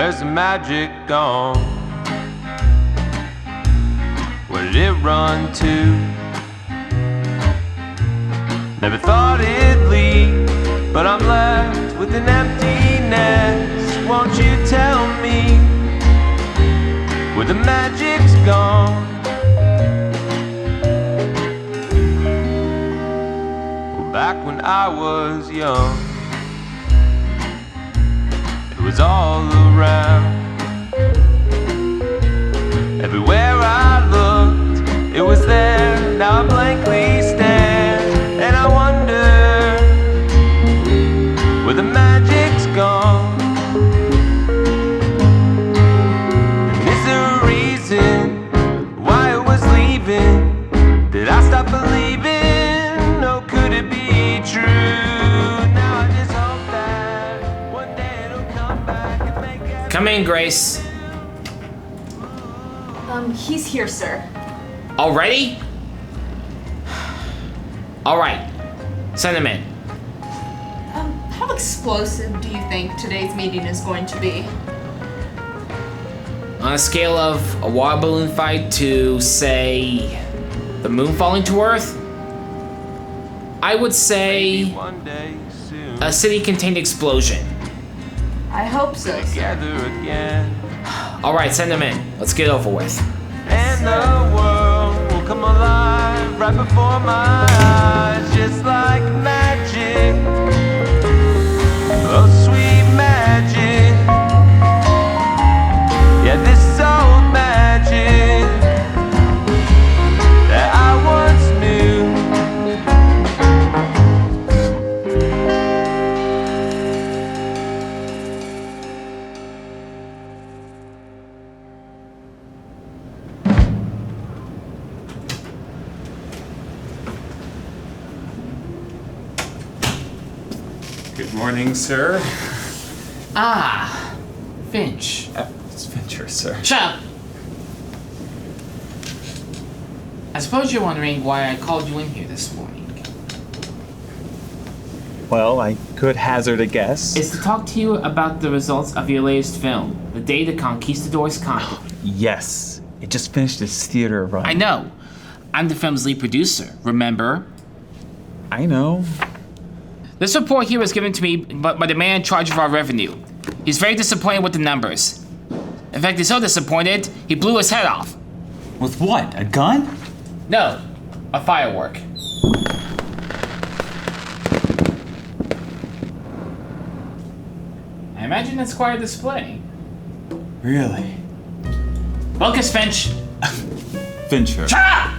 Where's the magic gone? Where did it run to? Never thought it'd leave, but I'm left with an emptiness. Won't you tell me where the magic's gone? Well, back when I was young, it was all around. Everywhere I looked, it was there. Now I blankly stare, and I wonder where the magic's gone. And is there a reason why it was leaving? Did I stop believing? Or could it be true? Now I just hope that one day it'll come back and make it. Come in, Grace. He's here, sir. Already? Alright. Send him in. How explosive do you think today's meeting is going to be? On a scale of a water balloon fight to, say, the moon falling to Earth, I would say a city-contained explosion. I hope so, sir. Alright, send him in. Let's get over with. And the world will come alive right before my eyes, just like magic. Oh, sweet magic. Yeah, this old magic that I once knew. Good morning, sir. Ah, Finch. It's Fincher, sir. Shut up! I suppose you're wondering why I called you in here this morning. Well, I could hazard a guess. It's to talk to you about the results of your latest film, The Day the Conquistadors Conquered. Yes. It just finished its theater run. I know. I'm the film's lead producer, remember? I know. This report here was given to me by the man in charge of our revenue. He's very disappointed with the numbers. In fact, he's so disappointed, he blew his head off. With what? A gun? No, a firework. I imagine that's quite a display. Really? Focus, Finch. Fincher. Shut up!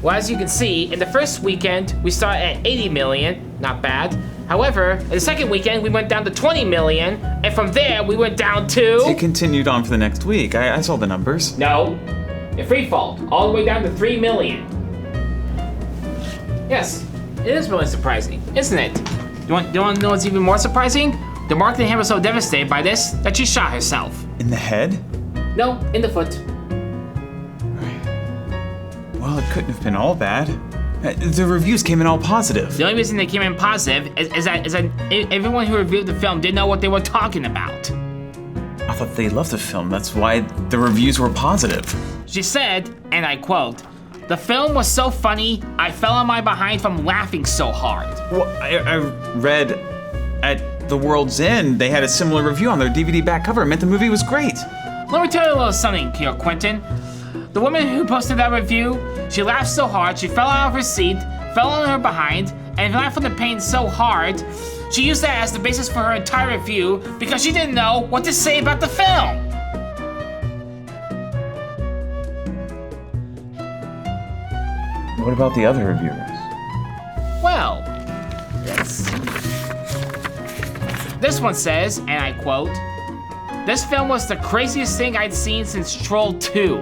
Well, as you can see, in the first weekend, we started at 80 million, not bad. However, in the second weekend, we went down to 20 million, and from there, we went down to... It continued on for the next week. I saw the numbers. No, it free fall, all the way down to 3 million. Yes, it is really surprising, isn't it? You want to know what's even more surprising? The marketing hand was so devastated by this that she shot herself. In the head? No, in the foot. Well, it couldn't have been all bad. The reviews came in all positive. The only reason they came in positive is that everyone who reviewed the film didn't know what they were talking about. I thought they loved the film. That's why the reviews were positive. She said, and I quote, "The film was so funny, I fell on my behind from laughing so hard." Well, I read at The World's End, they had a similar review on their DVD back cover. It meant the movie was great. Let me tell you a little something here, Quentin. The woman who posted that review, she laughed so hard, she fell out of her seat, fell on her behind, and laughed from the pain so hard, she used that as the basis for her entire review because she didn't know what to say about the film. What about the other reviewers? Well, let's see. This one says, and I quote, "This film was the craziest thing I'd seen since Troll 2.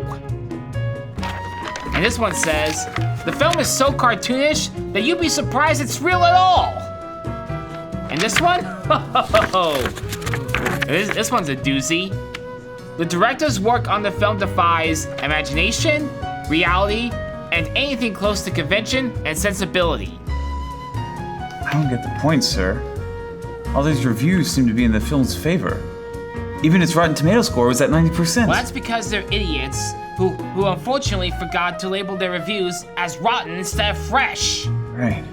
And this one says, "The film is so cartoonish that you'd be surprised it's real at all." And this one? This one's a doozy. "The director's work on the film defies imagination, reality, and anything close to convention and sensibility." I don't get the point, sir. All these reviews seem to be in the film's favor. Even its Rotten Tomato score was at 90%. Well, that's because they're idiots who unfortunately forgot to label their reviews as rotten instead of fresh. Right.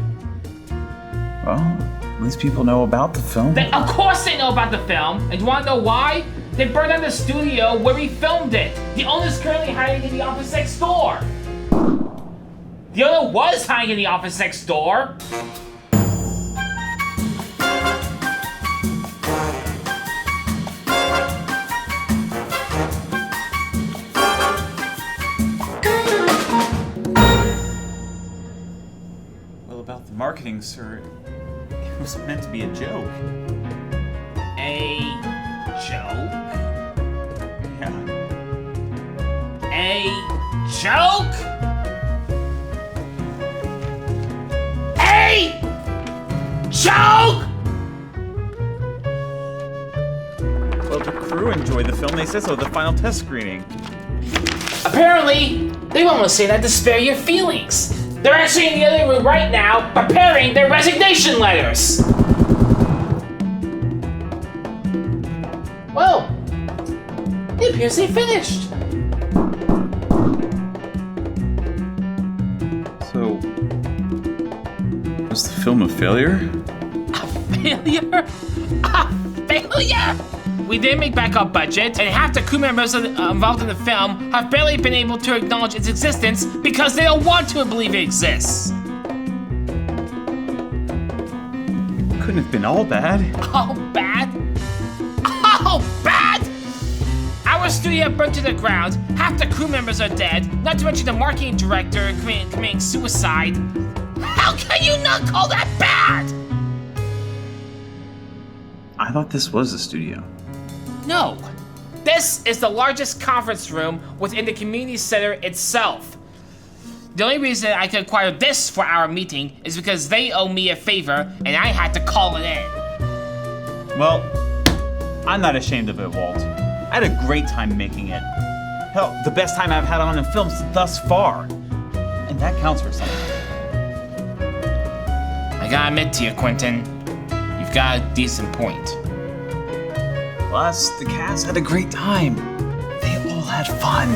Well, at least people know about the film. Of course they know about the film. And you want to know why? They burned down the studio where we filmed it. The owner's currently hiding in the office next door. The owner was hiding in the office next door. Well, about the marketing, sir, it was meant to be a joke. A joke? Yeah. A joke? A joke? Well, the crew enjoyed the film. They said so at the final test screening. Apparently, they won't want to say that to spare your feelings. They're actually in the other room right now, preparing their resignation letters. Well, it appears they finished. So, was the film a failure? Failure? A failure? We didn't make back our budget, and half the crew members involved in the film have barely been able to acknowledge its existence because they don't want to believe it exists. Couldn't have been all bad. All bad? All bad? Our studio burnt to the ground, half the crew members are dead, not to mention the marketing director committing suicide. How can you not call that bad? I thought this was a studio. No. This is the largest conference room within the community center itself. The only reason I could acquire this for our meeting is because they owe me a favor and I had to call it in. Well, I'm not ashamed of it, Walt. I had a great time making it. Hell, the best time I've had on a film thus far. And that counts for something. I gotta admit to you, Quentin, you've got a decent point. Plus, the cast had a great time. They all had fun.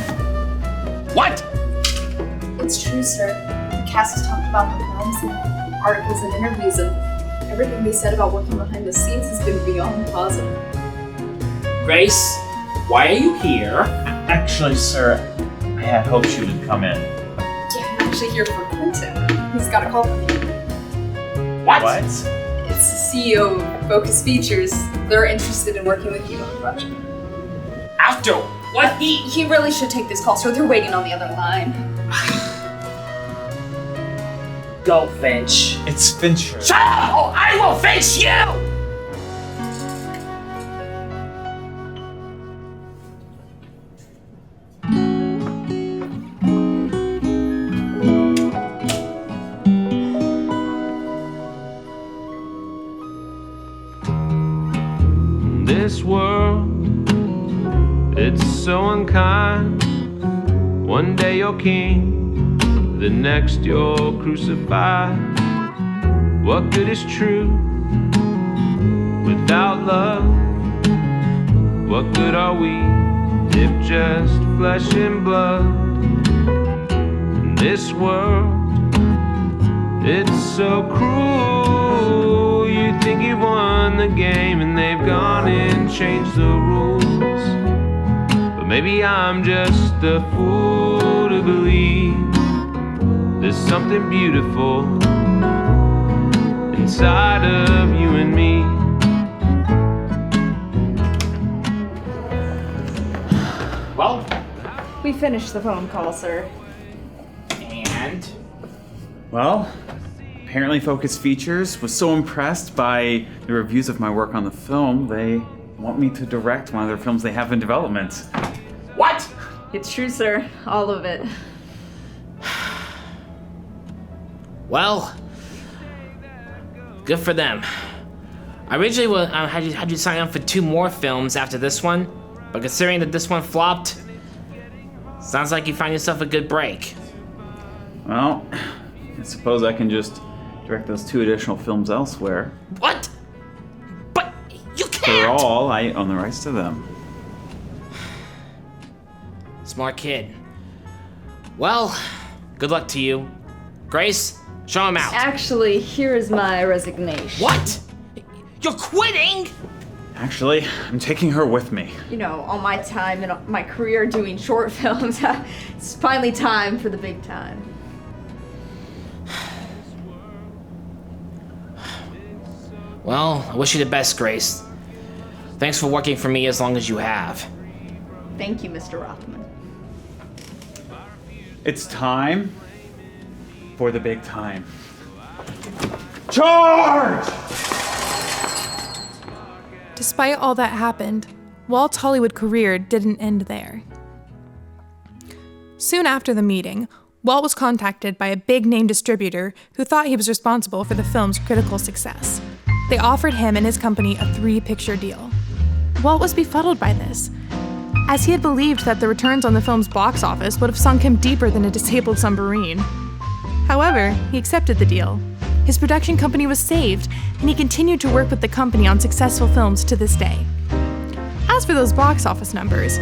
What? It's true, sir. The cast has talked about the films and articles and interviews, and everything they said about working behind the scenes has been beyond positive. Grace, why are you here? Actually, sir, I had hoped you would come in. Yeah, I'm actually here for Quentin. He's got a call from you. What? It's the CEO of Focus Features. They're interested in working with you on the project. After what He really should take this call, sir. They're waiting on the other line. Go, Finch. It's Fincher. Shut up! Or I will face you! This world, it's so unkind. One day you're king, the next you're crucified. What good is truth without love? What good are we if just flesh and blood? This world, it's so cruel. You think you've won the game and they've gone and changed the rules. But maybe I'm just a fool to believe there's something beautiful inside of you and me. Well, We finished the phone call, sir. and Well, apparently Focus Features was so impressed by the reviews of my work on the film, they want me to direct one of their films they have in development. what? It's true, sir. All of it. Well, good for them. I originally had you sign up for 2 more films after this one, but considering that this one flopped, sounds like you found yourself a good break. Well, I suppose I can just direct those 2 additional films elsewhere. What? After all, I own the rights to them. Smart kid. Well, good luck to you. Grace, show him out. Actually, here is my resignation. What? You're quitting? Actually, I'm taking her with me. You know, all my time and my career doing short films, it's finally time for the big time. Well, I wish you the best, Grace. Thanks for working for me as long as you have. Thank you, Mr. Rothman. It's time for the big time. Charge! Despite all that happened, Walt's Hollywood career didn't end there. Soon after the meeting, Walt was contacted by a big-name distributor who thought he was responsible for the film's critical success. They offered him and his company a 3-picture deal. Walt was befuddled by this, as he had believed that the returns on the film's box office would have sunk him deeper than a disabled submarine. However, he accepted the deal. His production company was saved, and he continued to work with the company on successful films to this day. As for those box office numbers,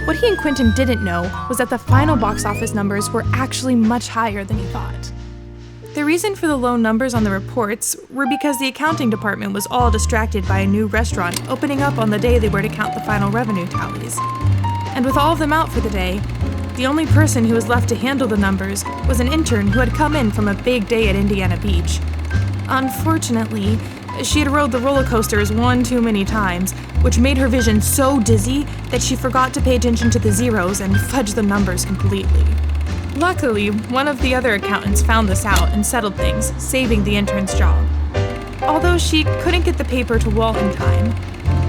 what he and Quentin didn't know was that the final box office numbers were actually much higher than he thought. The reason for the low numbers on the reports were because the accounting department was all distracted by a new restaurant opening up on the day they were to count the final revenue tallies. And with all of them out for the day, the only person who was left to handle the numbers was an intern who had come in from a big day at Indiana Beach. Unfortunately, she had rode the roller coasters one too many times, which made her vision so dizzy that she forgot to pay attention to the zeros and fudged the numbers completely. Luckily, one of the other accountants found this out and settled things, saving the intern's job. Although she couldn't get the paper to Walt in time,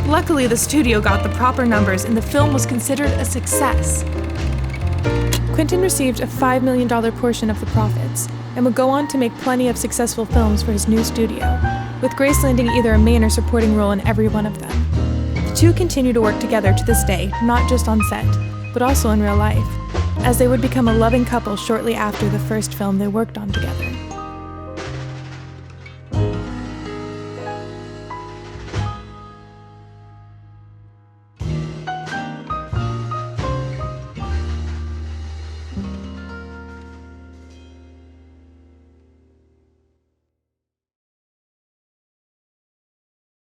luckily the studio got the proper numbers and the film was considered a success. Quentin received a $5 million portion of the profits and would go on to make plenty of successful films for his new studio, with Grace landing either a main or supporting role in every one of them. The two continue to work together to this day, not just on set, but also in real life, as they would become a loving couple shortly after the first film they worked on together.